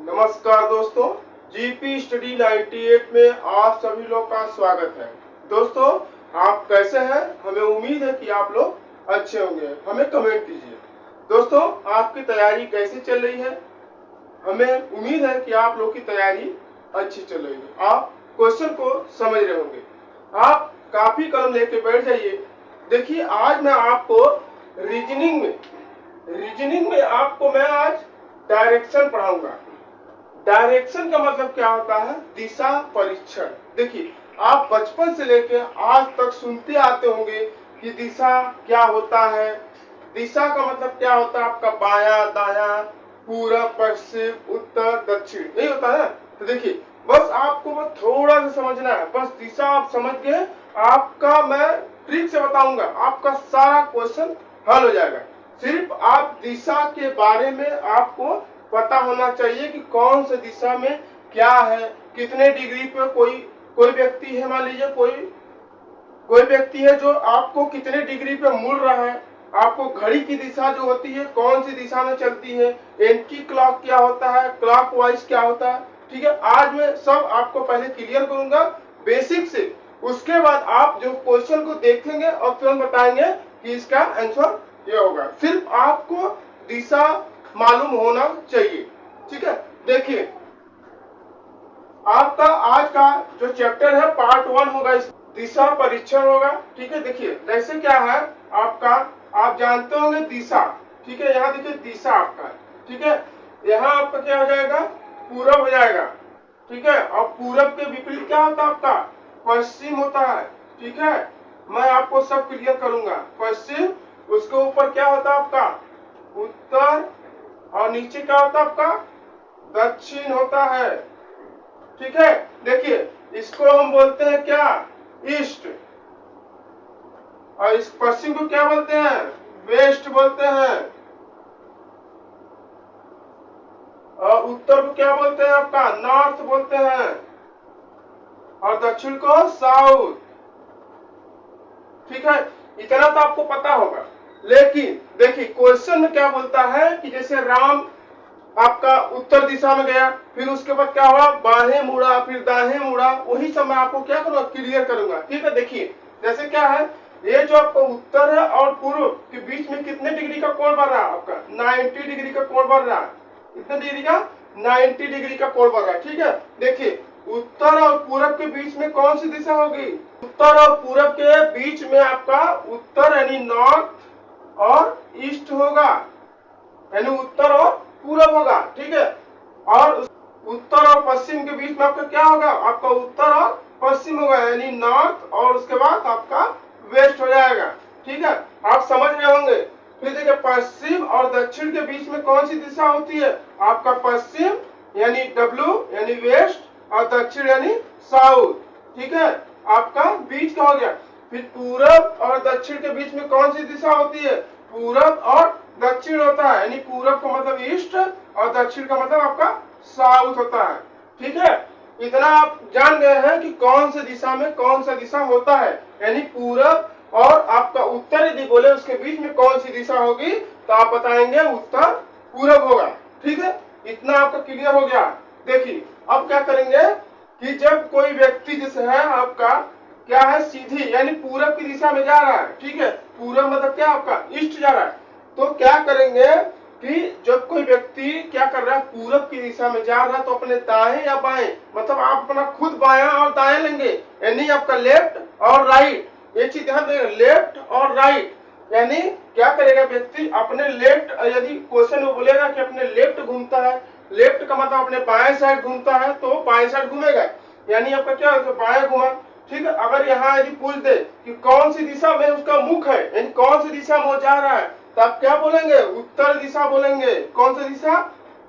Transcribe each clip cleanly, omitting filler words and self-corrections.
नमस्कार दोस्तों, GP study 98 में आप सभी लोग का स्वागत है। दोस्तों, आप कैसे हैं? हमें उम्मीद है कि आप लोग अच्छे होंगे। हमें कमेंट कीजिए। दोस्तों, आपकी तैयारी कैसे चल रही है? हमें उम्मीद है कि आप लोग की तैयारी अच्छी चल रही है। आप क्वेश्चन को समझ रहे होंगे। आप काफी कलम लेके बैठ जाइए। देखिए, आज मैं आपको रीजनिंग में आपको मैं आज डायरेक्शन पढ़ाऊंगा। डायरेक्शन का मतलब क्या होता है? दिशा परीक्षण। देखिए, आप बचपन से लेकर आज तक सुनते आते होंगे कि दिशा क्या होता है। दिशा का मतलब क्या होता है? आपका बायां दायां, पूरब पश्चिम उत्तर दक्षिण, नहीं होता है। तो देखिए, बस आपको बस थोड़ा सा समझना है। बस दिशा आप समझ गए, आपका मैं ट्रिक से बताऊंगा, आपका सारा क्वेश्चन हल हो जाएगा। सिर्फ आप दिशा के बारे में आपको पता होना चाहिए कि कौन सी दिशा में क्या है, कितने डिग्री पे कोई व्यक्ति है। मान लीजिए कोई व्यक्ति है जो आपको कितने डिग्री पे मुड़ रहा है। आपको घड़ी की दिशा जो होती है कौन सी दिशा में चलती है, एंटी क्लॉक क्या होता है, क्लॉक वाइज क्या होता है। ठीक है, आज मैं सब आपको पहले क्लियर करूंगा बेसिक से। उसके बाद आप जो क्वेश्चन को देखेंगे और तुरंत बताएंगे कि इसका आंसर ये होगा। सिर्फ आपको दिशा मालूम होना चाहिए। ठीक है, देखिए, आपका आज का जो चैप्टर है पार्ट 1 होगा, इस दिशा परीक्षण होगा। ठीक है, देखिए जैसे क्या है आपका, आप जानते होंगे दिशा। ठीक है, यहाँ देखिए दिशा आपका, ठीक है, यहाँ आपका क्या हो जाएगा? पूरब हो जाएगा। ठीक है, और पूरब के विपरीत क्या होता है? आपका पश्चिम होता है। ठीक है, मैं आपको सब क्लियर करूंगा। पश्चिम, उसके ऊपर क्या होता है आपका? उत्तर, और नीचे क्या होता है आपका? दक्षिण होता है। ठीक है, देखिए इसको हम बोलते हैं क्या? ईस्ट। और इस पश्चिम को क्या बोलते हैं? वेस्ट बोलते हैं। और उत्तर को क्या बोलते हैं? आपका नॉर्थ बोलते हैं। और दक्षिण को साउथ। ठीक है, इतना तो आपको पता होगा। लेकिन देखिए क्वेश्चन में क्या बोलता है कि जैसे राम आपका उत्तर दिशा में गया, फिर उसके बाद क्या हुआ? बाहें मुड़ा, फिर दाहें मुड़ा। वही सब मैं आपको क्या करूंगा? क्लियर करूंगा। ठीक है, देखिए जैसे क्या है, ये जो आपका उत्तर है और पूर्व के बीच में कितने डिग्री का कोण बन रहा है? आपका 90 डिग्री का कोण बन रहा है। कितने डिग्री का? 90 डिग्री का कोण बन रहा है। ठीक है, देखिए उत्तर और पूरब के बीच में कौन सी दिशा होगी? उत्तर और पूरब के बीच में आपका उत्तर यानी नॉर्थ और ईस्ट होगा, यानी उत्तर और पूरब होगा। ठीक है, और उत्तर और पश्चिम के बीच में आपका क्या होगा? आपका उत्तर और पश्चिम होगा, यानी नॉर्थ, और उसके बाद आपका वेस्ट हो जाएगा। ठीक है, आप समझ रहे होंगे। फिर देखिए पश्चिम और दक्षिण के बीच में कौन सी दिशा होती है? आपका पश्चिम यानी डब्ल्यू यानी वेस्ट, और दक्षिण यानी साउथ। ठीक है, आपका बीच का हो गया। फिर पूरब और दक्षिण के बीच में कौन सी दिशा होती है? पूरब और दक्षिण होता है, यानी पूरब का मतलब ईस्ट और दक्षिण का मतलब आपका साउथ होता है। ठीक है, इतना आप जान गए हैं कि कौन सी दिशा में कौन सा दिशा होता है, यानी पूरब और आपका उत्तर यदि बोले उसके बीच में कौन सी दिशा होगी तो आप बताएंगे उत्तर पूरब होगा। ठीक है, इतना आपका क्लियर हो गया। देखिए अब क्या करेंगे कि जब कोई व्यक्ति जैसे है आपका क्या है, सीधी यानी पूरब की दिशा में जा रहा है। ठीक है, पूरब मतलब क्या? आपका ईस्ट जा रहा है। तो क्या करेंगे कि जब कोई व्यक्ति क्या कर रहा है, पूरब की दिशा में जा रहा है, तो अपने दाएं या बाएं, मतलब आप अपना खुद बायां और दाएं लेंगे, यानी आपका लेफ्ट और राइट। ये चीज ध्यान देगा, लेफ्ट और राइट। यानी क्या करेगा व्यक्ति? अपने लेफ्ट, यदि क्वेश्चन में बोलेगा कि अपने लेफ्ट घूमता है, लेफ्ट का मतलब अपने बाएं साइड घूमता है, तो बाएं साइड घूमेगा, यानी आपका क्या होगा? बाएं घुमा। ठीक है, अगर यहाँ यदि पूछ दे कि कौन सी दिशा में उसका मुख है, यानी कौन सी दिशा में वो जा रहा है, तो आप क्या बोलेंगे? उत्तर दिशा बोलेंगे। कौन सी दिशा?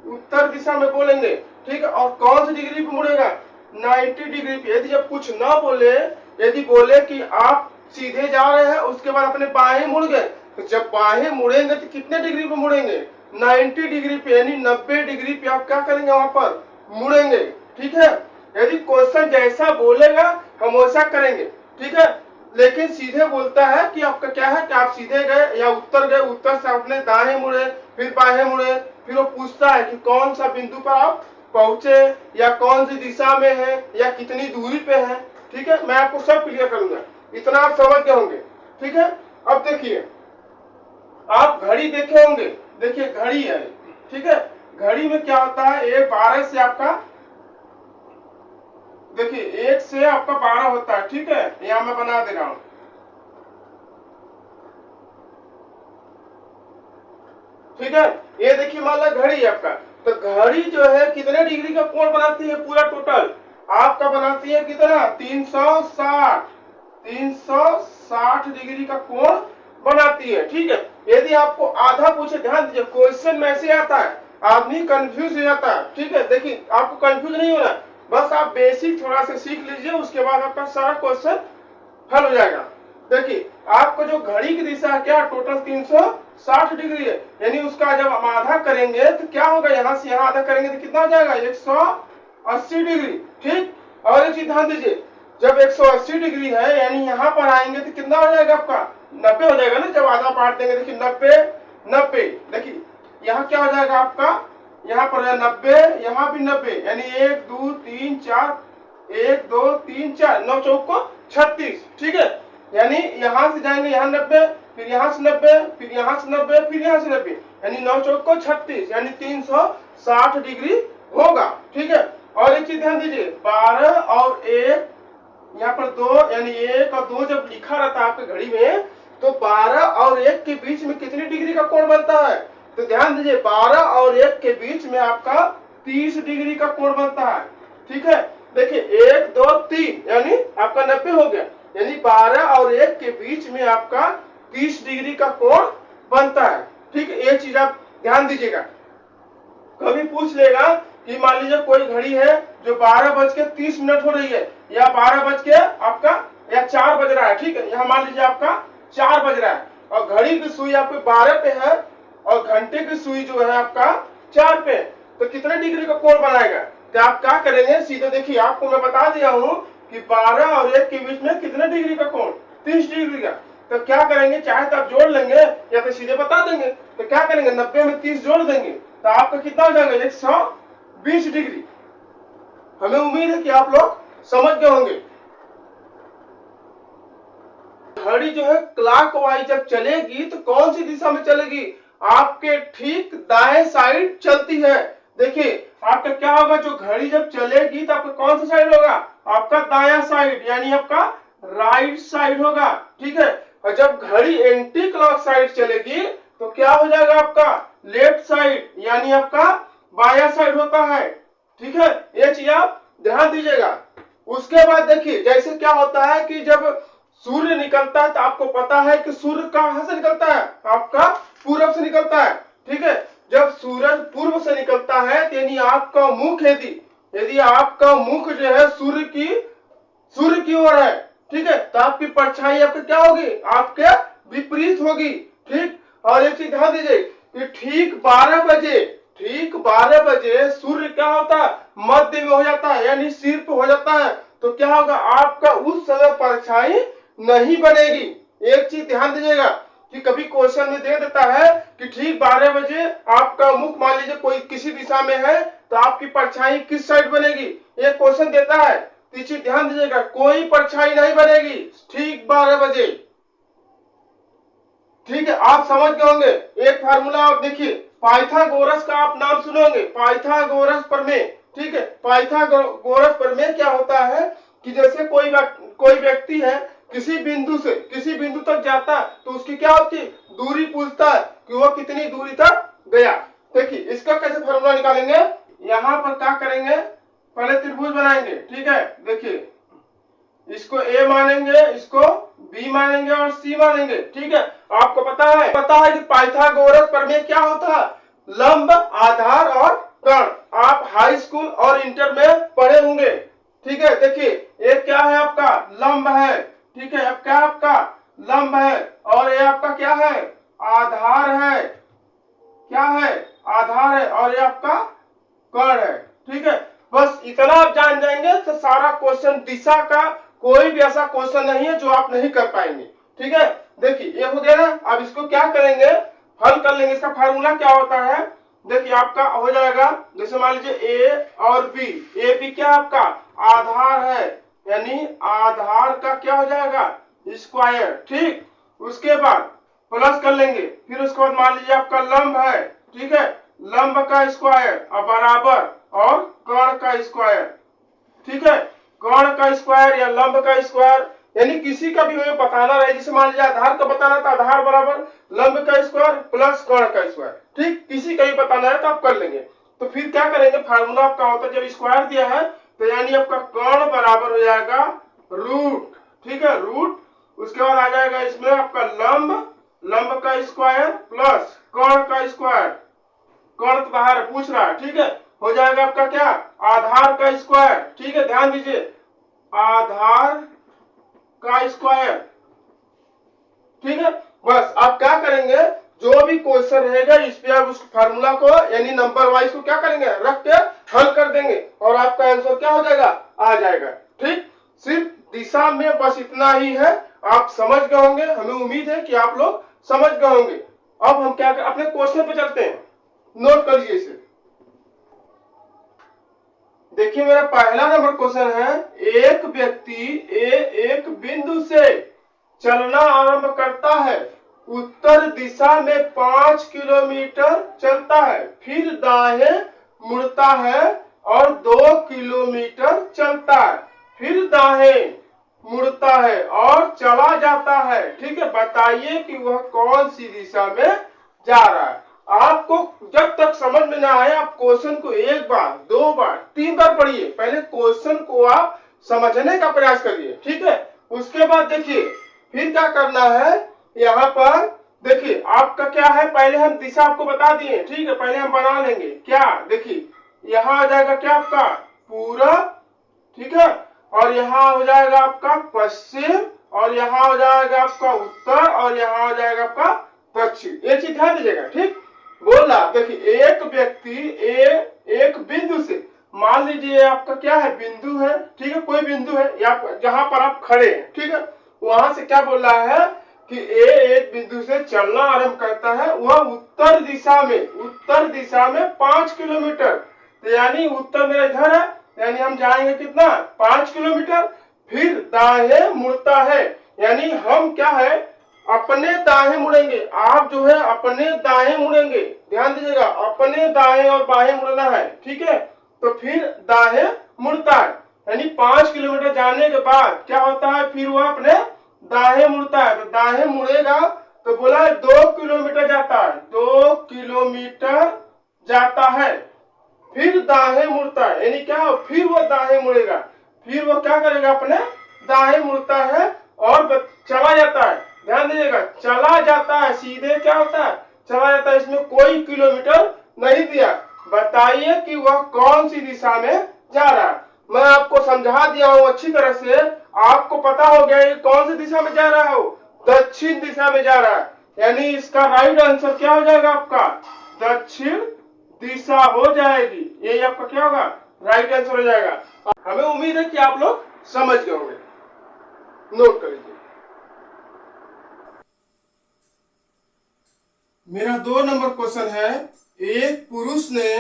उत्तर दिशा में बोलेंगे। ठीक है, और कौन सी डिग्री पे मुड़ेगा? 90 डिग्री पे। यदि जब कुछ ना बोले, यदि बोले कि आप सीधे जा रहे हैं, उसके बाद अपने बाएं मुड़ गए, तो जब बाएं मुड़ेंगे तो कितने डिग्री पे मुड़ेंगे? 90 डिग्री पे, यानी 90 डिग्री पे आप क्या करेंगे? वहां पर मुड़ेंगे। ठीक है, यदि क्वेश्चन जैसा बोलेगा हम वैसा करेंगे। ठीक है, लेकिन सीधे बोलता है कि आपका क्या है कि आप सीधे गए या उत्तर गए, उत्तर से अपने दाएं मुड़े, फिर बाएं मुड़े, फिर वो पूछता है कि कौन सा बिंदु पर आप पहुंचे या कौन सी दिशा में है या कितनी दूरी पे है। ठीक है, मैं आपको सब क्लियर करूंगा, इतना आप समझ गए होंगे। ठीक है, अब देखिए आप घड़ी देखे होंगे, देखिए घड़ी है। ठीक है, घड़ी में क्या होता है, 12 से आपका देखिए 1 से आपका 12 होता है। ठीक है, यहां मैं बना दे रहा हूं। ठीक है, ये देखिए मान लो घड़ी है आपका, तो घड़ी जो है कितने डिग्री का कोण बनाती है, पूरा टोटल आपका बनाती है कितना, 360 डिग्री का कोण बनाती है। ठीक है, यदि आपको आधा पूछे, ध्यान दीजिए क्वेश्चन में ऐसे आता है, आदमी कंफ्यूज हो जाता है। ठीक है, देखिए आपको कंफ्यूज नहीं होना, बस आप बेसिक थोड़ा सा सीख लीजिए, उसके बाद आपका सारा क्वेश्चन हल हो जाएगा। देखिए आपको जो घड़ी की दिशा है क्या, टोटल 360 डिग्री है, यानी उसका जब हम आधा करेंगे तो क्या होगा, यहाँ से यहाँ आधा करेंगे तो कितना हो जाएगा, 180 डिग्री। ठीक, और एक चीज ध्यान दीजिए, जब 180 डिग्री है यानी यहाँ पर आएंगे तो कितना हो जाएगा आपका, 90 हो जाएगा ना, जब आधा पार्ट देंगे। देखिए 90, देखिए यहाँ क्या हो जाएगा आपका, यहाँ पर है 90, यहाँ भी 90, यानी 1 2 3 4, 1 2 3 4, 9 चौक को 36। ठीक है, यानी यहां से जाएंगे यहाँ 90, फिर यहाँ से 90, फिर यहाँ से 90, फिर यहाँ से 90, यानी 9 चौक को 36, यानी 360 डिग्री होगा। ठीक है, और एक चीज ध्यान दीजिए, 12 और 1 यहाँ पर 2, यानी 1 और 2 जब लिखा रहता है आपके घड़ी में, तो 12 और 1 के बीच में कितनी डिग्री का कोण बनता है, तो ध्यान दीजिए 12 और 1 के बीच में आपका 30 डिग्री का कोण बनता है। ठीक है, देखिए 1 2 3 यानी आपका 90 हो गया, यानी 12 और 1 के बीच में आपका 30 डिग्री का कोण बनता है। ठीक है, ये चीज आप ध्यान दीजिएगा। कभी पूछ लेगा कि मान लीजिए कोई घड़ी है जो 12:30 हो रही है, या 12 बज के आपका या 4 बज रहा है। ठीक है, यहाँ मान लीजिए आपका 4 बज रहा है और घड़ी की सुई आपके 12 पे है और घंटे की सुई जो है आपका 4 पे, तो कितने डिग्री का कोण बनाएगा, तो आप क्या करेंगे, सीधे देखिए आपको मैं बता दिया हूँ कि 12 और 1 के बीच में कितने डिग्री का कोण, 30 डिग्री का। तो क्या करेंगे, चाहे तो आप जोड़ लेंगे या तो सीधे बता देंगे। तो क्या करेंगे, 90 में 30 जोड़ देंगे तो आपका कितना हो जाएगा, 120 डिग्री। हमें उम्मीद है कि आप लोग समझ गए होंगे। घड़ी जो है क्लॉकवाइज जब चलेगी तो कौन सी दिशा में चलेगी, आपके ठीक दाएं साइड चलती है। देखिए आपका क्या होगा, जो घड़ी जब चलेगी तो आपका कौन सा साइड होगा, आपका दायां साइड, यानी आपका राइट साइड होगा। ठीक है, और जब घड़ी एंटी क्लॉक साइड चलेगी तो क्या हो जाएगा, आपका लेफ्ट साइड, यानी आपका बायां साइड होता है। ठीक है, ये चीज आप ध्यान दीजिएगा। उसके बाद देखिए जैसे क्या होता है कि जब सूर्य निकलता है तो आपको पता है कि सूर्य कहां से निकलता है, आपका पूरब से निकलता है। ठीक है, जब सूरज पूर्व से निकलता है यानी आपका मुख, यदि आपका मुख जो है सूर्य की ओर है, ठीक है, तो आपकी परछाई आपके क्या होगी, आपके विपरीत होगी। ठीक, और एक चीज ध्यान दीजिए कि ठीक 12 बजे सूर्य क्या होता है, मध्य में हो जाता है, यानी सिर पे हो जाता है। तो क्या होगा, आपका उस समय परछाई नहीं बनेगी। एक चीज ध्यान दीजिएगा कि कभी क्वेश्चन में दे देता है कि ठीक 12 बजे आपका मुख मान लीजिए कोई किसी दिशा में है तो आपकी परछाई किस साइड बनेगी, ये क्वेश्चन देता है। तो चीज ध्यान दीजिएगा, कोई परछाई नहीं बनेगी ठीक 12 बजे। ठीक है, आप समझ गए होंगे। एक फार्मूला आप देखिए, पाइथागोरस का आप नाम सुनोगे, पाइथागोरस प्रमेय। ठीक है, पाइथागोरस प्रमेय क्या होता है कि जैसे कोई व्यक्ति है किसी बिंदु तक जाता है तो उसकी क्या होती है, दूरी पूछता है कि वो कितनी दूरी तक गया। देखिए इसका कैसे फार्मूला निकालेंगे, यहाँ पर क्या करेंगे, पहले त्रिभुज बनाएंगे। ठीक है, देखिए इसको ए मानेंगे, इसको बी मानेंगे और सी मानेंगे। ठीक है, आपको पता है कि पाइथागोरस प्रमेय क्या होता है, लंब, आधार और कर्ण। आप हाई स्कूल और इंटर में पढ़े होंगे। ठीक है, देखिए ये क्या है, आपका लंब है। ठीक है, अब क्या आपका लंब है, और ये आपका क्या है, आधार है। क्या है, आधार है, और ये आपका कर्ण है। ठीक है, बस इतना आप जान जाएंगे तो सारा क्वेश्चन, दिशा का कोई भी ऐसा क्वेश्चन नहीं है जो आप नहीं कर पाएंगे। ठीक है, देखिए ये हो गया ना। अब इसको क्या करेंगे, हल कर लेंगे। इसका फार्मूला क्या होता है, देखिए आपका हो जाएगा, जैसे मान लीजिए ए और बी, ए बी क्या आपका आधार है, यानी आधार का क्या हो जाएगा स्क्वायर, ठीक। उसके बाद प्लस कर लेंगे, फिर उसके बाद मान लीजिए आपका लंब है, ठीक है, लंब का स्क्वायर और बराबर और कर्ण का स्क्वायर, ठीक है, कर्ण का स्क्वायर या लंब का स्क्वायर, यानी किसी का भी हमें बताना रहे, जैसे मान लीजिए आधार का बताना था, आधार बराबर लंब का स्क्वायर प्लस कर्ण का स्क्वायर, ठीक, किसी का भी बताना है तो आप कर लेंगे। तो फिर क्या करेंगे, फार्मूला आपका होता है जब स्क्वायर दिया है तो यानी आपका कर्ण बराबर हो जाएगा रूट, ठीक है, रूट, उसके बाद आ जाएगा इसमें आपका लंब, लंब का स्क्वायर प्लस कर्ण का स्क्वायर, कर्ण तो बाहर पूछ रहा है, ठीक है, हो जाएगा आपका क्या आधार का स्क्वायर, ठीक है, ध्यान दीजिए आधार का स्क्वायर, ठीक है। बस आप क्या करेंगे, जो भी क्वेश्चन रहेगा इस पे आप उस फार्मूला को यानी नंबर वाइज को क्या करेंगे रख के हल कर देंगे और आपका आंसर क्या हो जाएगा आ जाएगा, ठीक। सिर्फ दिशा में बस इतना ही है, आप समझ गए होंगे, हमें उम्मीद है कि आप लोग समझ गए होंगे। अब हम क्या अपने क्वेश्चन पे चलते हैं, नोट कर लीजिए इसे। देखिए मेरा पहला नंबर क्वेश्चन है, एक व्यक्ति एक बिंदु से चलना आरंभ करता है, उत्तर दिशा में 5 किलोमीटर चलता है, फिर दाएं मुड़ता है और 2 किलोमीटर चलता है, फिर दाएं मुड़ता है और चला जाता है, ठीक है, बताइए कि वह कौन सी दिशा में जा रहा है। आपको जब तक समझ में ना आए आप क्वेश्चन को एक बार, दो बार, तीन बार पढ़िए, पहले क्वेश्चन को आप समझने का प्रयास करिए, ठीक है। उसके बाद देखिए फिर क्या करना है, यहाँ पर देखिए आपका क्या है, पहले हम दिशा आपको बता दिए, ठीक है, पहले हम बना लेंगे क्या, देखिए यहाँ आ जाएगा क्या आपका पूरब, ठीक है, और यहाँ हो जाएगा आपका पश्चिम, और यहाँ हो जाएगा आपका उत्तर, और यहाँ हो जाएगा आपका दक्षिण। ये चीज ध्यान दीजिएगा, ठीक। बोल रहा देखिए एक व्यक्ति एक बिंदु से, मान लीजिए आपका क्या है बिंदु है, ठीक है, कोई बिंदु है या जहां पर आप खड़े हैं, ठीक है, वहां से क्या बोल रहा है कि एक बिंदु से चलना आरंभ करता है, वह उत्तर दिशा में 5 किलोमीटर, तो यानी उत्तर मेरा इधर है, यानी हम जाएंगे कितना 5 किलोमीटर, फिर दाएं मुड़ता है, यानी हम क्या है अपने दाएं मुड़ेंगे, आप जो है अपने दाएं मुड़ेंगे, ध्यान दीजिएगा अपने दाएं और बाएं मुड़ना है, ठीक है, तो फिर दाएं मुड़ता है, यानी 5 किलोमीटर जाने के बाद क्या होता है फिर वह अपने दाएं मुड़ता है, तो दाएं मुड़ेगा तो बोला है 2 किलोमीटर जाता है, 2 किलोमीटर जाता है, फिर दाएं मुड़ता है, यानी क्या फिर वह दाएं मुड़ेगा, फिर वह क्या करेगा अपने दाएं मुड़ता है और चला जाता है, ध्यान दीजिएगा चला जाता है, सीधे क्या होता है चला जाता है, इसमें कोई किलोमीटर नहीं दिया, बताइए कि वह कौन सी दिशा में जा रहा है। मैं आपको समझा दिया हूं अच्छी तरह से, आपको पता हो गया ये कौन सी दिशा में जा रहा है, दक्षिण दिशा में जा रहा है, यानी इसका राइट आंसर क्या हो जाएगा आपका दक्षिण दिशा हो जाएगी, यही आपका क्या होगा राइट आंसर हो जाएगा। हमें उम्मीद है कि आप लोग समझ गए होंगे, नोट कर लीजिए। मेरा 2 नंबर क्वेश्चन है, एक पुरुष ने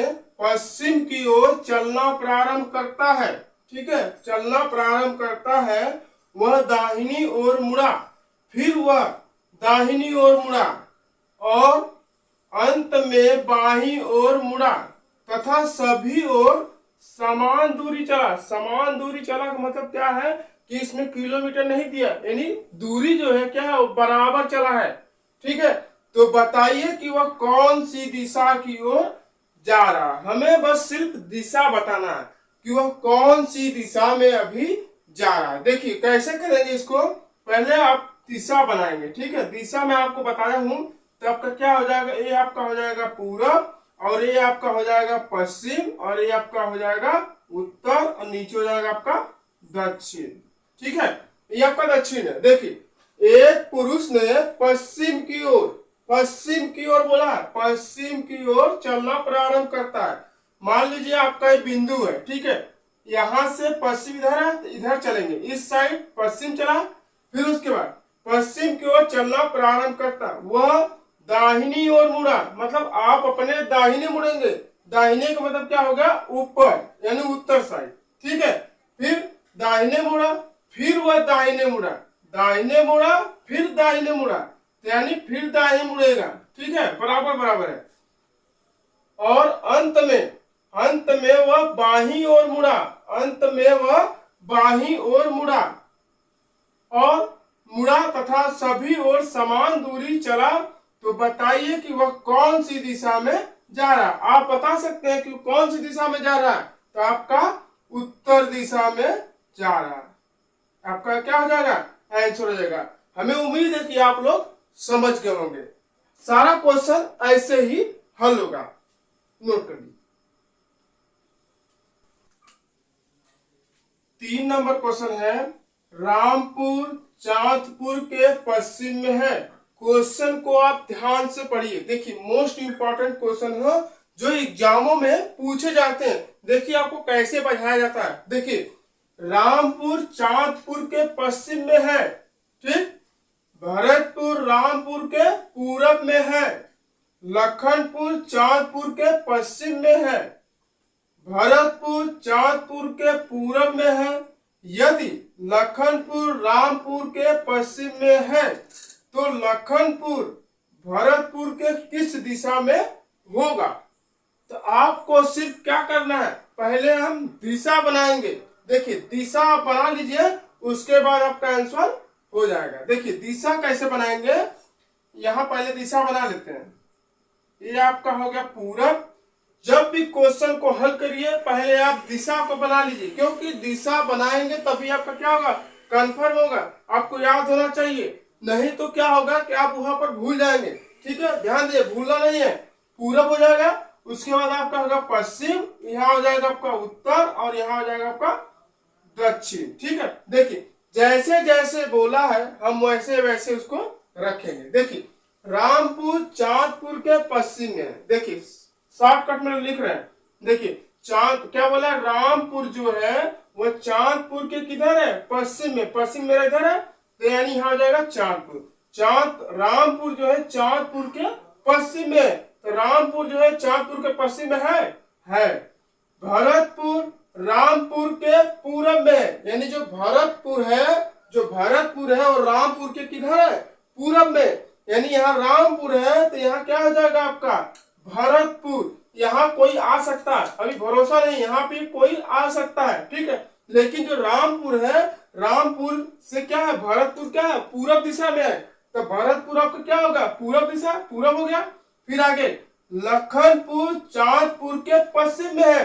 पश्चिम की ओर चलना प्रारंभ करता है, ठीक है, चलना प्रारंभ करता है, वह दाहिनी ओर मुड़ा, फिर वह दाहिनी ओर मुड़ा और अंत में बाईं ओर मुड़ा तथा सभी ओर समान दूरी चला। समान दूरी चला का मतलब क्या है कि इसमें किलोमीटर नहीं दिया, यानी दूरी जो है क्या है वो बराबर चला है, ठीक है, तो बताइए कि वह कौन सी दिशा की ओर जा रहा है। हमें बस सिर्फ दिशा बताना है कि वह कौन सी दिशा में अभी जा रहा है। देखिए कैसे करेंगे इसको, पहले आप दिशा बनाएंगे, ठीक है, दिशा मैं आपको बताया हूं, तो आपका क्या हो जाएगा, ये आपका हो जाएगा पूरब, और ये आपका हो जाएगा पश्चिम, और ये आपका हो जाएगा उत्तर, और नीचे हो जाएगा आपका दक्षिण, ठीक है, ये आपका दक्षिण है। देखिए एक पुरुष ने पश्चिम की ओर बोला है, पश्चिम की ओर चलना प्रारंभ करता है, मान लीजिए आपका ये बिंदु है, ठीक है, यहां से पश्चिम इधर है तो इधर चलेंगे, इस साइड पश्चिम चला, फिर उसके बाद पश्चिम की ओर चलना प्रारंभ करता, वह दाहिनी ओर मुड़ा, मतलब आप अपने दाहिने मुड़ेंगे। दाहिने का मतलब क्या होगा, ऊपर यानी उत्तर साइड, ठीक है। फिर दाहिने मुड़ा, फिर वह दाहिने मुड़ा, दाहिने मुड़ा, फिर दाहिने मुड़ा, तो यानी फिर दाहिने मुड़ेगा, ठीक है, बराबर बराबर है। और अंत में वह बाहीं ओर मुड़ा, अंत में वह बाहीं ओर मुड़ा और मुड़ा तथा सभी ओर समान दूरी चला, तो बताइए कि वह कौन सी दिशा में जा रहा है। आप बता सकते हैं कि कौन सी दिशा में जा रहा है, तो आपका उत्तर दिशा में जा रहा है। आपका क्या हो जाएगा, आंसर हो जाएगा। हमें उम्मीद है कि आप लोग समझ गए होंगे। सारा क्वेश्चन ऐसे ही हल होगा, नोट कर लीजिए। 3 नंबर क्वेश्चन है, रामपुर चांदपुर के पश्चिम में है। क्वेश्चन को आप ध्यान से पढ़िए। देखिए मोस्ट इंपॉर्टेंट क्वेश्चन है जो एग्जामों में पूछे जाते हैं। देखिए आपको कैसे बढ़ाया जाता है। देखिए रामपुर चांदपुर के पश्चिम में है, ठीक। भरतपुर रामपुर के पूरब में है। लखनपुर चांदपुर के पश्चिम में है। भरतपुर चांदपुर के पूरब में है। यदि लखनपुर रामपुर के पश्चिम में है तो लखनपुर भरतपुर के किस दिशा में होगा। तो आपको सिर्फ क्या करना है, पहले हम दिशा बनाएंगे। देखिए दिशा आप बना लीजिए, उसके बाद आपका आंसर हो जाएगा। देखिए दिशा कैसे बनाएंगे, यहां पहले दिशा बना लेते हैं। ये आपका हो गया पूरब। जब भी क्वेश्चन को हल करिए पहले आप दिशा को बना लीजिए, क्योंकि दिशा बनाएंगे तभी आपका क्या होगा, कंफर्म होगा। आपको याद होना चाहिए, नहीं तो क्या होगा कि आप वहां पर भूल जाएंगे। ठीक है, ध्यान दिए, भूलना नहीं है। पूरब हो जाएगा, उसके बाद आपका होगा पश्चिम, यहाँ हो जाएगा आपका उत्तर और यहाँ हो जाएगा आपका दक्षिण। ठीक है, देखिए जैसे जैसे बोला है हम वैसे वैसे उसको रखेंगे। देखिए रामपुर चांदपुर के पश्चिम में है। देखिए शॉर्टकट में लिख रहे हैं। देखिए चांद क्या बोला, रामपुर जो है वो चांदपुर के किधर है, पश्चिम में। पश्चिम मेरा इधर है, तो यानी यहाँ हो जाएगा चांदपुर। रामपुर जो है चांदपुर के पश्चिम में, तो रामपुर जो है चांदपुर के पश्चिम में है। भरतपुर रामपुर के पूरब में है, यानी जो भरतपुर है और रामपुर के किधर है, पूरब में। यानी यहाँ रामपुर है तो यहाँ क्या हो जाएगा आपका भरतपुर। यहाँ कोई आ सकता है, अभी भरोसा नहीं, यहाँ पे कोई आ सकता है। ठीक है, लेकिन जो रामपुर है, रामपुर से क्या है, भरतपुर क्या है, पूरब दिशा में है। तो भरतपुर आपका क्या होगा, पूरब दिशा, पूरब हो गया। फिर आगे लखनपुर चांदपुर के पश्चिम में है,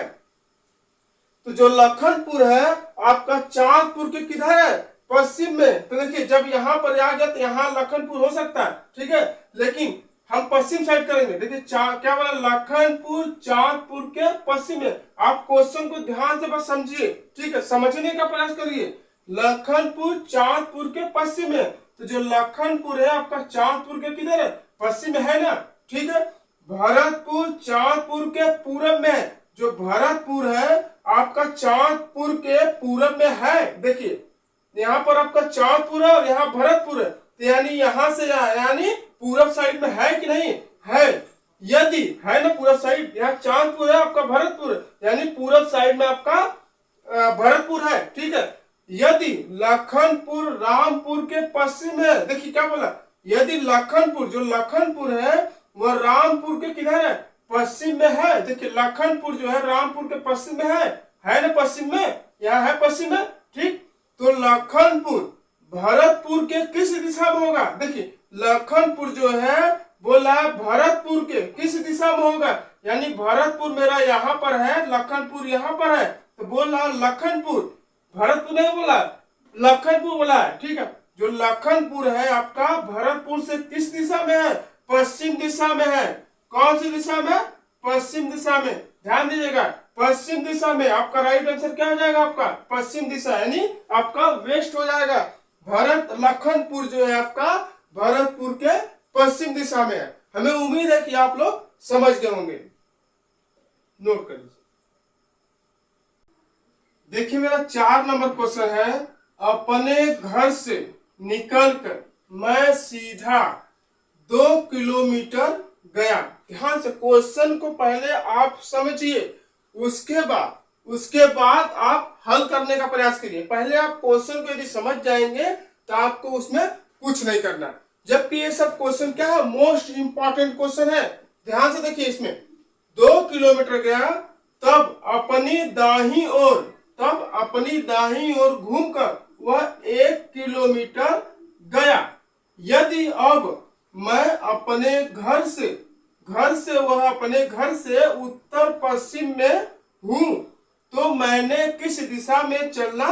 तो जो लखनपुर है आपका चांदपुर के किधर है, पश्चिम में। तो देखिए जब यहाँ पर आ गया तो यहाँ लखनपुर हो सकता है, ठीक है, लेकिन हम पश्चिम साइड करेंगे। देखिए क्या बोला, लखनपुर चांदपुर के पश्चिम में। आप क्वेश्चन को ध्यान से बस समझिए, ठीक है, समझने का प्रयास करिए। लखनपुर चांदपुर के पश्चिम में, तो जो लखनपुर है आपका चांदपुर के किधर है, पश्चिम में है ना। ठीक है, भरतपुर चांदपुर के पूरब में, जो भरतपुर है आपका चांदपुर के पूरब में है। देखिए यहाँ पर आपका चांदपुर है और यहाँ भरतपुर है, तो यानी यहाँ से यानी पूरब साइड में है कि नहीं है। यदि है ना पूरब साइड, यहाँ चांदपुर है आपका भरतपुर है, यानी पूरब साइड में आपका भरतपुर है। ठीक है, यदि लखनपुर रामपुर के पश्चिम है, देखिए क्या बोला, यदि लखनपुर, जो लखनपुर है वह रामपुर के किधर है, पश्चिम में है। देखिए लखनपुर जो है रामपुर के पश्चिम में है ना, पश्चिम में, यहाँ है पश्चिम में। ठीक, तो लखनपुर भरतपुर के किस दिशा में होगा। देखिए लखनपुर जो है बोला भरतपुर के किस दिशा में होगा, यानी भरतपुर मेरा यहाँ पर है, लखनपुर यहाँ पर है, तो बोल रहा लखनपुर, भरतपुर नहीं बोला, लखनपुर बोला है। ठीक है, जो लखनपुर है आपका भरतपुर से किस दिशा में है, पश्चिम दिशा में है। कौन सी दिशा में, पश्चिम दिशा में। ध्यान दीजिएगा, पश्चिम दिशा में। आपका राइट आंसर क्या हो जाएगा, आपका पश्चिम दिशा, यानी आपका वेस्ट हो जाएगा। लखनपुर जो है आपका भरतपुर के पश्चिम दिशा में है। हमें उम्मीद है कि आप लोग समझ गए होंगे, नोट कर लीजिए। देखिए मेरा 4 नंबर क्वेश्चन है, अपने घर से निकलकर मैं सीधा 2 किलोमीटर गया। ध्यान से क्वेश्चन को पहले आप समझिए, उसके बाद आप हल करने का प्रयास करिए। पहले आप क्वेश्चन को यदि समझ जाएंगे तो आपको उसमें कुछ नहीं करना। जबकि ये सब क्वेश्चन क्या है, मोस्ट इंपॉर्टेंट क्वेश्चन है। ध्यान से देखिए, इसमें 2 किलोमीटर गया, तब अपनी दाहिनी ओर घूमकर वह 1 किलोमीटर गया। यदि अब मैं अपने घर से उत्तर पश्चिम में हूं तो मैंने किस दिशा में चलना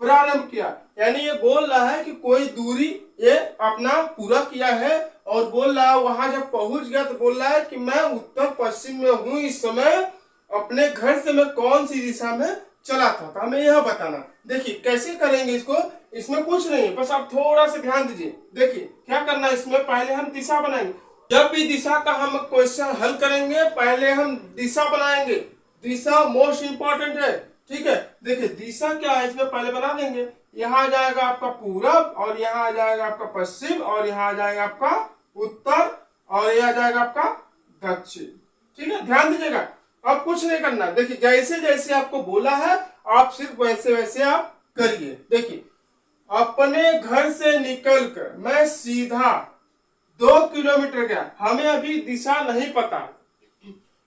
प्रारंभ किया। यानी ये बोल रहा है कि कोई दूरी ये अपना पूरा किया है और बोल रहा है वहां जब पहुंच गया तो बोल रहा है कि मैं उत्तर पश्चिम में हूं इस समय, अपने घर से मैं कौन सी दिशा में चला था। तो हमें यह बताना। देखिए कैसे करेंगे इसको, इसमें कुछ नहीं है, बस आप थोड़ा सा ध्यान दीजिए। देखिए क्या करना है, इसमें पहले हम दिशा बनाएंगे। जब भी दिशा का हम क्वेश्चन हल करेंगे पहले हम दिशा बनाएंगे। दिशा मोस्ट इंपॉर्टेंट है, ठीक है। देखिए दिशा क्या है, इसमें पहले बना देंगे। यहाँ आ जाएगा आपका पूरब और यहाँ आ जाएगा आपका पश्चिम और यहाँ आ जाएगा आपका उत्तर और यह आ जाएगा आपका दक्षिण, ठीक है। ध्यान दीजिएगा, अब कुछ नहीं करना। देखिए जैसे जैसे आपको बोला है आप सिर्फ वैसे वैसे आप करिए। देखिए अपने घर से निकलकर मैं सीधा 2 किलोमीटर गया। हमें अभी दिशा नहीं पता,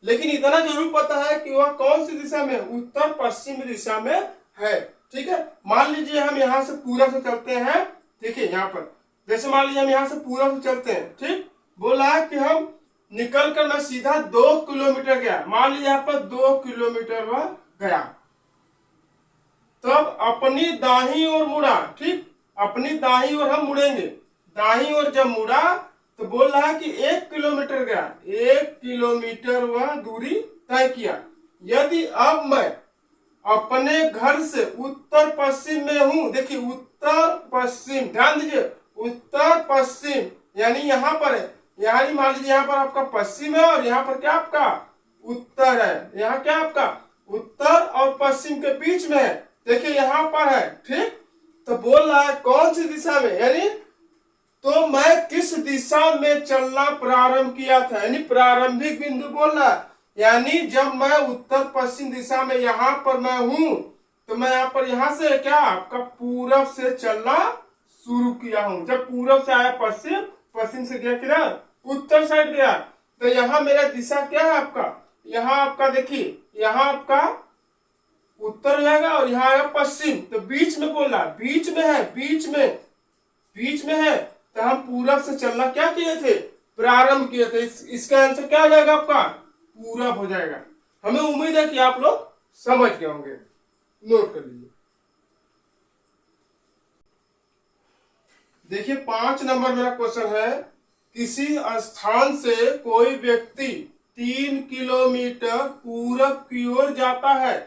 लेकिन इतना जरूर पता है कि वह कौन सी दिशा में, उत्तर पश्चिम दिशा में है, ठीक है। मान लीजिए हम यहाँ से पूरब से चलते हैं। देखिए यहाँ पर जैसे मान लीजिए हम यहाँ से पूरब से चलते हैं, ठीक। बोला है कि हम निकल कर मैं सीधा 2 किलोमीटर गया। मान लीजिए यहाँ पर 2 किलोमीटर वह गया, तब अपनी दाहिनी ओर मुड़ा, ठीक। अपनी दाहिनी ओर हम मुड़ेंगे। दाहिनी ओर जब मुड़ा तो बोल रहा है कि 1 किलोमीटर गया। 1 किलोमीटर वह दूरी तय किया। यदि अब मैं अपने घर से उत्तर पश्चिम में हूं, देखिए उत्तर पश्चिम, ध्यान दीजिए उत्तर पश्चिम यानी यहाँ पर है। यानी मान लीजिए यहाँ पर आपका पश्चिम है और यहाँ पर क्या आपका उत्तर है। यहाँ क्या आपका उत्तर और पश्चिम के बीच में है। देखिए यहाँ पर है, ठीक। तो बोल रहा है कौन सी दिशा में, यानी तो मैं किस दिशा में चलना प्रारंभ किया था, यानी प्रारंभिक बिंदु बोल रहा है। यानी जब मैं उत्तर पश्चिम दिशा में यहाँ पर मैं हूं तो मैं यहाँ पर यहाँ से क्या आपका पूरब से चलना शुरू किया हूं। जब पूरब से आया पश्चिम, पश्चिम से गया किधर, उत्तर साइड गया। तो यहाँ मेरा दिशा क्या है आपका, यहाँ आपका देखिए यहाँ आपका उत्तर जाएगा और यहाँ आएगा पश्चिम। तो बीच में बोल रहा, बीच में है, बीच में है। तो हम पूरब से चलना क्या किए थे, प्रारंभ किए थे। इसका आंसर क्या आ जाएगा आपका, पूरब हो जाएगा। हमें उम्मीद है कि आप लोग समझ गए होंगे, नोट कर लीजिए। देखिए 5 नंबर मेरा क्वेश्चन है, किसी स्थान से कोई व्यक्ति 3 किलोमीटर पूरब की ओर जाता है,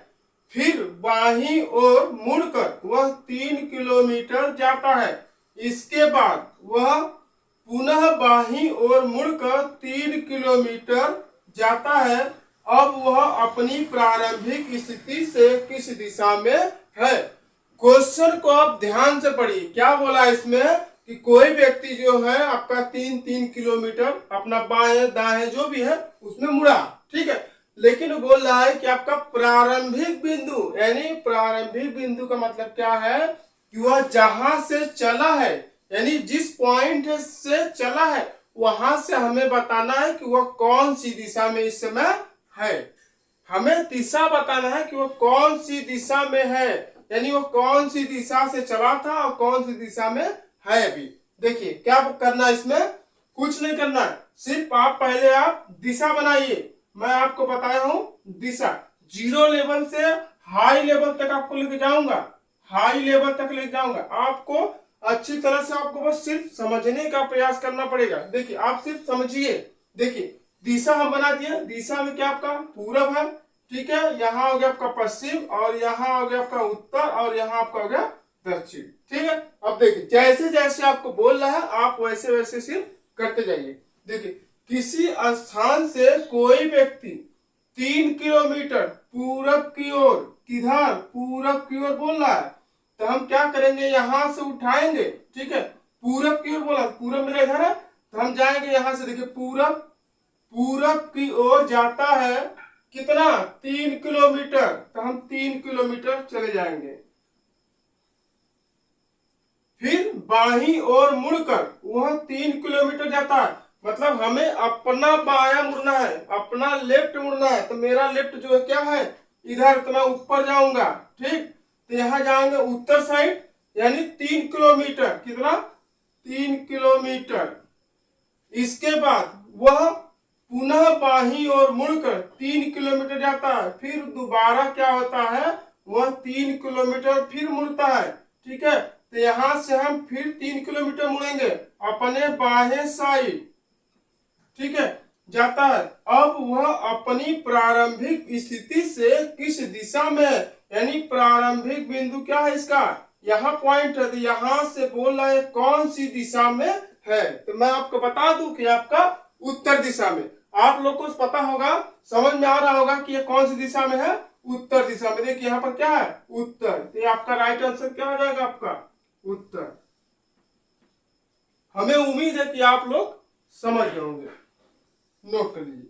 फिर बाईं ओर मुड़कर वह 3 किलोमीटर जाता है। इसके बाद वह पुनः बाईं ओर मुड़कर 3 किलोमीटर जाता है। अब वह अपनी प्रारंभिक स्थिति से किस दिशा में है। क्वेश्चन को आप ध्यान से पढ़िए। क्या बोला इसमें कि कोई व्यक्ति जो है आपका 3 किलोमीटर अपना बाएं दाएं जो भी है उसमें मुड़ा, ठीक है। लेकिन वो बोल रहा है कि आपका प्रारंभिक बिंदु, यानी प्रारंभिक बिंदु का मतलब क्या है कि वह जहां से चला है, यानी जिस पॉइंट से चला है वहां से हमें बताना है कि वह कौन सी दिशा में इस समय है। हमें दिशा बताना है कि वह कौन सी दिशा में है, यानी वो कौन सी दिशा से चला था और कौन सी दिशा में है अभी। देखिए क्या करना, इसमें कुछ नहीं करना है, सिर्फ आप पहले आप दिशा बनाइए। मैं आपको बताया हूं दिशा, 0 लेवल से हाई लेवल तक आपको लेके जाऊंगा, हाई लेवल तक लेके जाऊंगा। आपको अच्छी तरह से आपको बस सिर्फ समझने का प्रयास करना पड़ेगा। देखिए आप सिर्फ समझिए। देखिए दिशा हम बना दिए, दिशा में क्या आपका पूरब है, ठीक है। यहाँ हो गया आपका पश्चिम और यहाँ हो गया आपका उत्तर और यहाँ आपका हो गया दक्षिण, ठीक है। अब देखिए जैसे जैसे आपको बोल रहा है आप वैसे वैसे सिर्फ करते जाइए। देखिए किसी स्थान से कोई व्यक्ति 3 किलोमीटर पूरब की ओर, किधर पूरब की ओर बोल रहा है, तो हम क्या करेंगे, यहां से उठाएंगे, ठीक है। पूरब की ओर बोला, पूरब मेरा इधर है, तो हम जाएंगे यहां से, देखिए पूरब, पूरब की ओर जाता है कितना, 3 किलोमीटर, तो हम 3 किलोमीटर चले जाएंगे। फिर बाहीं ओर मुड़कर वह 3 किलोमीटर जाता है, मतलब हमें अपना बायां मुड़ना है, अपना लेफ्ट मुड़ना है। तो मेरा लेफ्ट जो है क्या है, इधर, तो मैं ऊपर जाऊंगा, ठीक। तो यहां जाएंगे उत्तर साइड, यानी 3 किलोमीटर, कितना, 3 किलोमीटर। इसके बाद वह पुनः बाहीं ओर मुड़कर 3 किलोमीटर जाता है, फिर दोबारा क्या होता है, वह 3 किलोमीटर फिर मुड़ता है, ठीक है। तो यहां से हम फिर 3 किलोमीटर मुड़ेंगे अपने बाहें साइड, ठीक है, जाता है। अब वह अपनी प्रारंभिक स्थिति से किस दिशा में है, यानी प्रारंभिक बिंदु क्या है इसका, यहाँ पॉइंट है, तो यहां से बोल रहा है कौन सी दिशा में है। तो मैं आपको बता दूं कि आपका उत्तर दिशा में। आप लोग को पता होगा, समझ में आ रहा होगा कि ये कौन सी दिशा में है, उत्तर दिशा में। देखिए यहाँ पर क्या है, उत्तर, तो ये आपका राइट आंसर क्या हो जाएगा, आपका उत्तर। हमें उम्मीद है कि आप लोग समझ गए होंगे, नोट कर लीजिए।